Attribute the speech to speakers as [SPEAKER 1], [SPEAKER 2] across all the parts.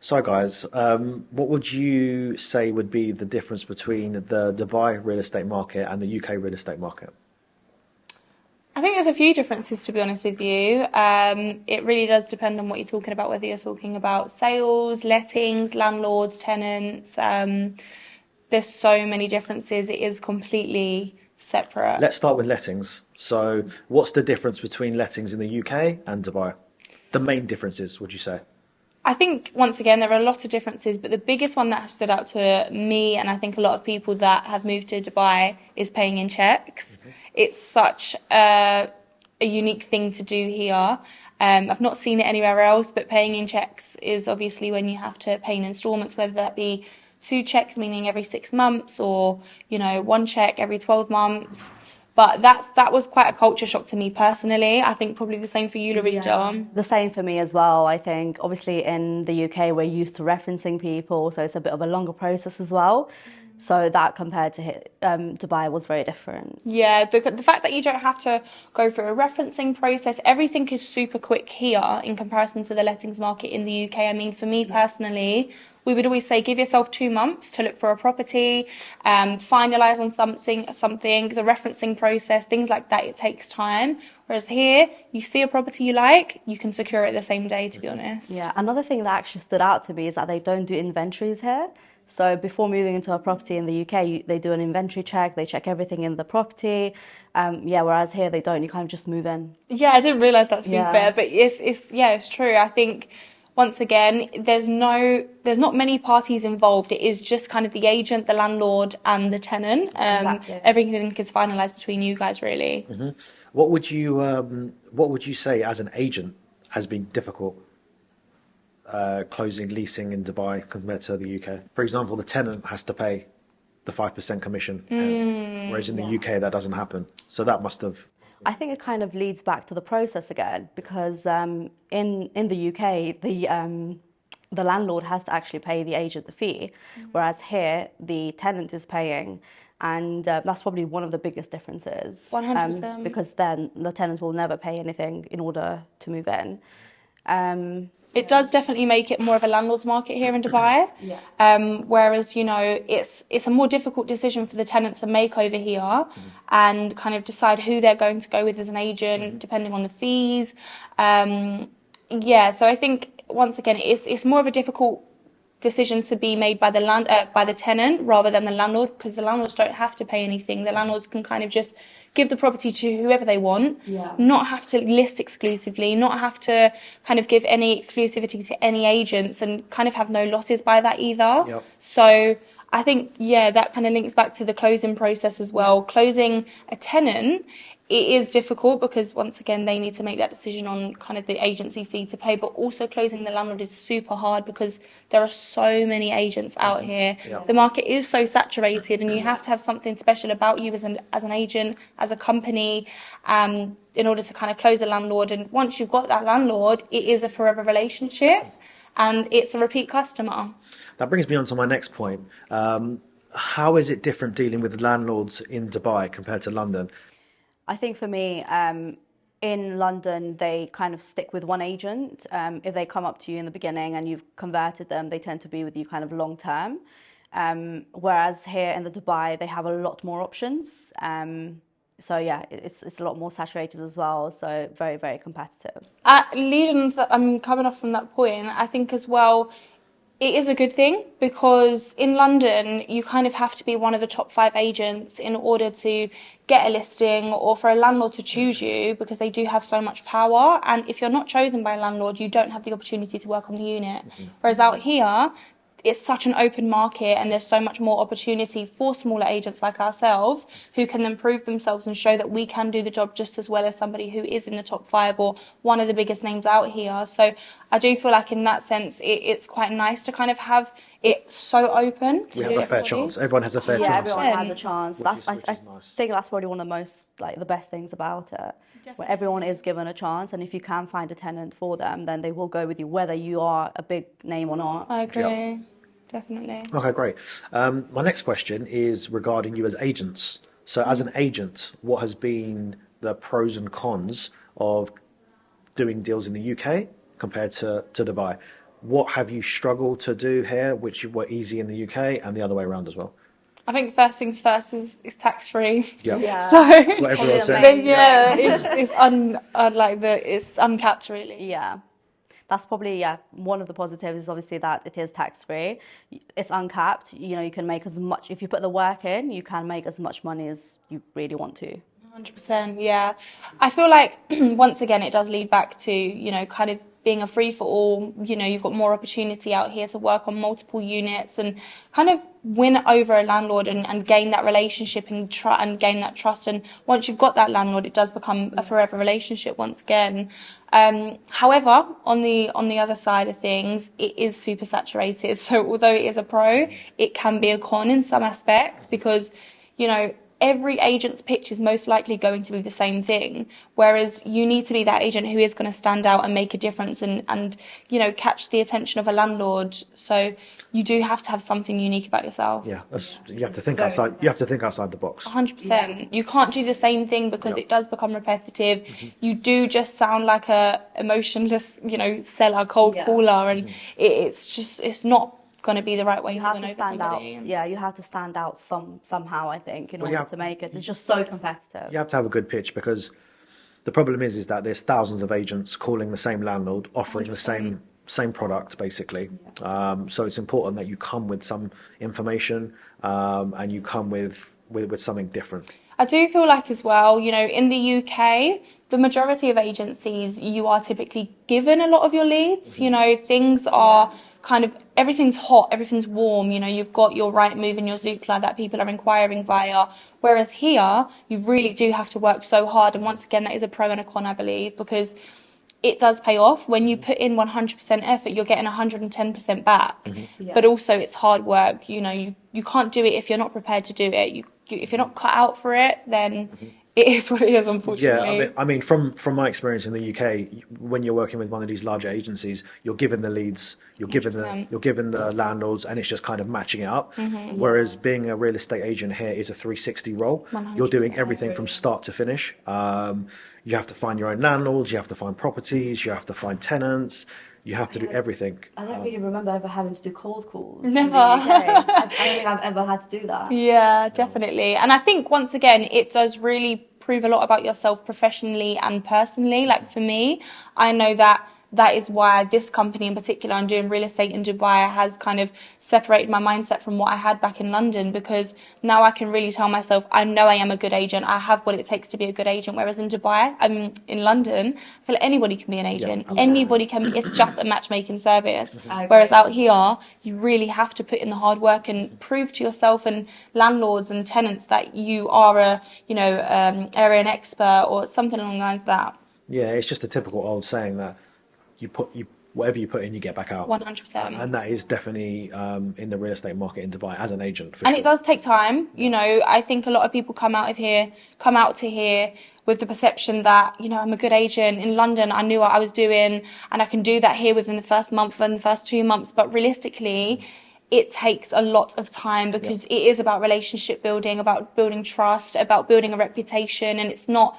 [SPEAKER 1] So guys, what would you say would be the difference between the Dubai real estate market and the UK real estate market?
[SPEAKER 2] I think there's a few differences, to be honest with you. It really does depend on what you're talking about, whether you're talking about sales, lettings, landlords, tenants. There's so many differences. It is completely separate.
[SPEAKER 1] Let's start with lettings. So what's the difference between lettings in the UK and Dubai? The main differences, would you say?
[SPEAKER 2] I think, once again, there are a lot of differences, but the biggest one that has stood out to me, and I think a lot of people that have moved to Dubai, is paying in checks. It's such a unique thing to do here. I've not seen it anywhere else, but paying in checks is obviously when you have to pay in instalments, whether that be two checks, meaning every 6 months, or, one check every 12 months. But that was quite a culture shock to me personally. I think probably the same for you, Larita.
[SPEAKER 3] Yeah, the same for me as well. I think obviously in the UK we're used to referencing people, so it's a bit of a longer process as well. So that compared to Dubai was very different.
[SPEAKER 2] Yeah, the fact that you don't have to go through a referencing process, everything is super quick here in comparison to the lettings market in the UK. I mean, for me personally, we would always say give yourself 2 months to look for a property, finalise on something, the referencing process, things like that, it takes time. Whereas here, you see a property you like, you can secure it the same day, to be honest.
[SPEAKER 3] Yeah, another thing that actually stood out to me is that they don't do inventories here. So before moving into a property in the UK, they do an inventory check, they check everything in the property. Whereas here they don't, you kind of just move in.
[SPEAKER 2] Yeah, I didn't realise that, to be fair, but it's true. I think, once again, there's not many parties involved. It is just kind of the agent, the landlord, and the tenant.
[SPEAKER 3] Exactly.
[SPEAKER 2] Everything is finalised between you guys, really.
[SPEAKER 1] What would you say as an agent has been difficult closing leasing in Dubai compared to the UK? For example, the tenant has to pay the 5% commission, whereas in the UK that doesn't happen. So that must have.
[SPEAKER 3] I think it kind of leads back to the process again, because in the UK the landlord has to actually pay the agent the fee, whereas here the tenant is paying. And that's probably one of the biggest differences.
[SPEAKER 2] 100%.
[SPEAKER 3] Because then the tenant will never pay anything in order to move in.
[SPEAKER 2] It does definitely make it more of a landlord's market here in Dubai. Whereas, it's a more difficult decision for the tenant to make over here and kind of decide who they're going to go with as an agent, depending on the fees. So I think, once again, it's more of a difficult decision to be made by the tenant rather than the landlord, because the landlords don't have to pay anything. The landlords can kind of just give the property to whoever they want, not have to list exclusively, not have to kind of give any exclusivity to any agents, and kind of have no losses by that either. So I think, that kind of links back to the closing process as well. Closing a tenant, it is difficult because, once again, they need to make that decision on kind of the agency fee to pay, but also closing the landlord is super hard because there are so many agents out here. The market is so saturated, and you have to have something special about you as an agent, as a company, in order to kind of close a landlord. And once you've got that landlord, it is a forever relationship and it's a repeat customer.
[SPEAKER 1] That brings me on to my next point. How is it different dealing with landlords in Dubai compared to London?
[SPEAKER 3] I think for me, in London, they kind of stick with one agent. If they come up to you in the beginning and you've converted them, they tend to be with you kind of long term. Whereas here in the Dubai, they have a lot more options. It's a lot more saturated as well. So very, very competitive.
[SPEAKER 2] I'm coming off from that point. I think as well, it is a good thing because in London, you kind of have to be one of the top 5 agents in order to get a listing or for a landlord to choose you, because they do have so much power. And if you're not chosen by a landlord, you don't have the opportunity to work on the unit. Whereas out here, it's such an open market and there's so much more opportunity for smaller agents like ourselves who can then prove themselves and show that we can do the job just as well as somebody who is in the top 5 or one of the biggest names out here. So I do feel like in that sense it's quite nice to kind of have it so open.
[SPEAKER 1] We have a fair chance. Everyone has a fair chance.
[SPEAKER 3] Yeah, everyone has a chance. I
[SPEAKER 1] Nice.
[SPEAKER 3] think that's probably one of the most, the best things about it. Definitely. Where everyone is given a chance, and if you can find a tenant for them, then they will go with you, whether you are a big name or not.
[SPEAKER 2] I agree. Definitely.
[SPEAKER 1] Okay, great. My next question is regarding you as agents. So as an agent, what has been the pros and cons of doing deals in the UK compared to Dubai? what have you struggled to do here, which were easy in the UK, and the other way around as well?
[SPEAKER 2] I think first things first is tax free.
[SPEAKER 1] Yeah.
[SPEAKER 2] So
[SPEAKER 1] That's what everyone says.
[SPEAKER 2] yeah, it's uncapped really.
[SPEAKER 3] Yeah. That's probably, one of the positives is obviously that it is tax-free. It's uncapped. You know, you can make as much, if you put the work in, you can make as much money as you really want to.
[SPEAKER 2] 100%, yeah. I feel like, once again, it does lead back to, you know, kind of being a free-for-all. You know, you've got more opportunity out here to work on multiple units and kind of win over a landlord and gain that relationship and gain that trust. And once you've got that landlord, it does become a forever relationship once again. However, on the other side of things, it is super saturated. So although it is a pro, it can be a con in some aspects because, you know, every agent's pitch is most likely going to be the same thing, whereas you need to be that agent who is going to stand out and make a difference and you know, catch the attention of a landlord. So you do have to have something unique about yourself.
[SPEAKER 1] Yeah, you have to think outside. You have to think outside the box.
[SPEAKER 2] 100%. You can't do the same thing because it does become repetitive. You do just sound like a emotionless, you know, seller, cold caller, and it's not going to be the right way to win over somebody.
[SPEAKER 3] Yeah, you have to stand out somehow, I think, in order to make it. It's just so competitive.
[SPEAKER 1] You have to have a good pitch because the problem is that there's thousands of agents calling the same landlord, offering 100%. the same product, basically. So it's important that you come with some information and you come with something different.
[SPEAKER 2] I do feel like as well, you know, in the UK, the majority of agencies, you are typically given a lot of your leads. You know, things are kind of, everything's hot, everything's warm. You know, you've got your Rightmove and your Zoopla that people are inquiring via. Whereas here, you really do have to work so hard. And once again, that is a pro and a con, I believe, because it does pay off. When you put in 100% effort, you're getting 110% back. But also it's hard work. You know, you can't do it if you're not prepared to do it. If you're not cut out for it, then it is what it is, unfortunately.
[SPEAKER 1] Yeah, I mean, from my experience in the UK, when you're working with one of these larger agencies, you're given the leads, you're given the landlords, and it's just kind of matching it up. Whereas being a real estate agent here is a 360 role. 100%. You're doing everything from start to finish. You have to find your own landlords, you have to find properties, you have to find tenants. You have to do everything.
[SPEAKER 3] I don't really remember ever having to do cold calls.
[SPEAKER 2] Never.
[SPEAKER 3] I don't think I've ever had to do that.
[SPEAKER 2] Yeah, definitely. And I think, once again, it does really prove a lot about yourself professionally and personally. Like for me, I know that is why this company in particular, and doing real estate in Dubai, has kind of separated my mindset from what I had back in London, because now I can really tell myself, I know I am a good agent. I have what it takes to be a good agent. Whereas in Dubai, in London, I feel like anybody can be an agent. Yeah, anybody can. It's just a matchmaking service. Whereas out here, you really have to put in the hard work and prove to yourself and landlords and tenants that you are a, you know, area expert or something along the lines of that.
[SPEAKER 1] Yeah, it's just a typical old saying that whatever you put in, you get back out.
[SPEAKER 2] 100%.
[SPEAKER 1] And that is definitely in the real estate market in Dubai as an agent.
[SPEAKER 2] And it does take time. You know, I think a lot of people come out to here with the perception that, you know, I'm a good agent. In London, I knew what I was doing, and I can do that here within the first month and the first 2 months. But realistically, it takes a lot of time, because it is about relationship building, about building trust, about building a reputation, and it's not...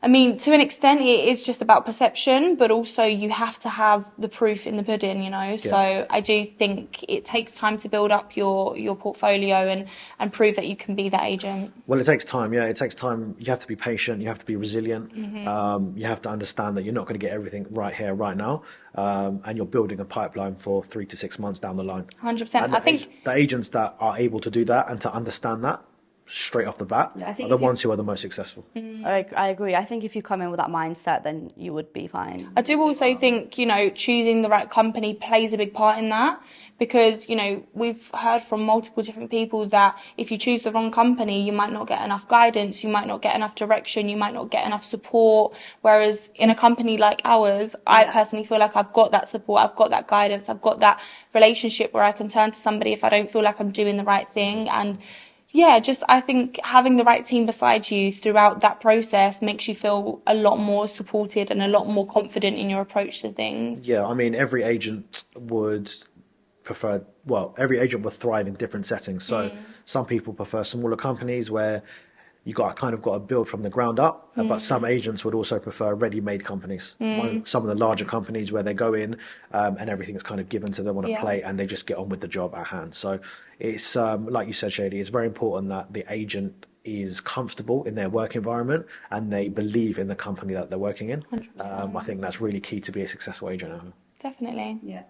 [SPEAKER 2] I mean, to an extent, it is just about perception, but also you have to have the proof in the pudding, you know. Yeah. So I do think it takes time to build up your portfolio and prove that you can be that agent.
[SPEAKER 1] Well, it takes time, yeah. It takes time. You have to be patient. You have to be resilient. You have to understand that you're not going to get everything right here, right now. And you're building a pipeline for 3 to 6 months down the line.
[SPEAKER 2] 100%. I think
[SPEAKER 1] the agents that are able to do that and to understand that straight off the bat are the ones who are the most successful.
[SPEAKER 3] I agree. I think if you come in with that mindset, then you would be fine.
[SPEAKER 2] I do also think, you know, choosing the right company plays a big part in that, because, you know, we've heard from multiple different people that if you choose the wrong company, you might not get enough guidance, you might not get enough direction, you might not get enough support. Whereas in a company like ours, I personally feel like I've got that support, I've got that guidance, I've got that relationship where I can turn to somebody if I don't feel like I'm doing the right thing. And yeah, just I think having the right team beside you throughout that process makes you feel a lot more supported and a lot more confident in your approach to things.
[SPEAKER 1] Yeah, I mean, every agent would thrive in different settings. So some people prefer smaller companies where you kind of got to build from the ground up. But some agents would also prefer ready-made companies. Some of the larger companies where they go in and everything's kind of given to them on a plate, and they just get on with the job at hand. So it's like you said, Shady, it's very important that the agent is comfortable in their work environment and they believe in the company that they're working in.
[SPEAKER 2] 100%.
[SPEAKER 1] I think that's really key to be a successful agent.
[SPEAKER 2] Definitely.
[SPEAKER 3] Yeah.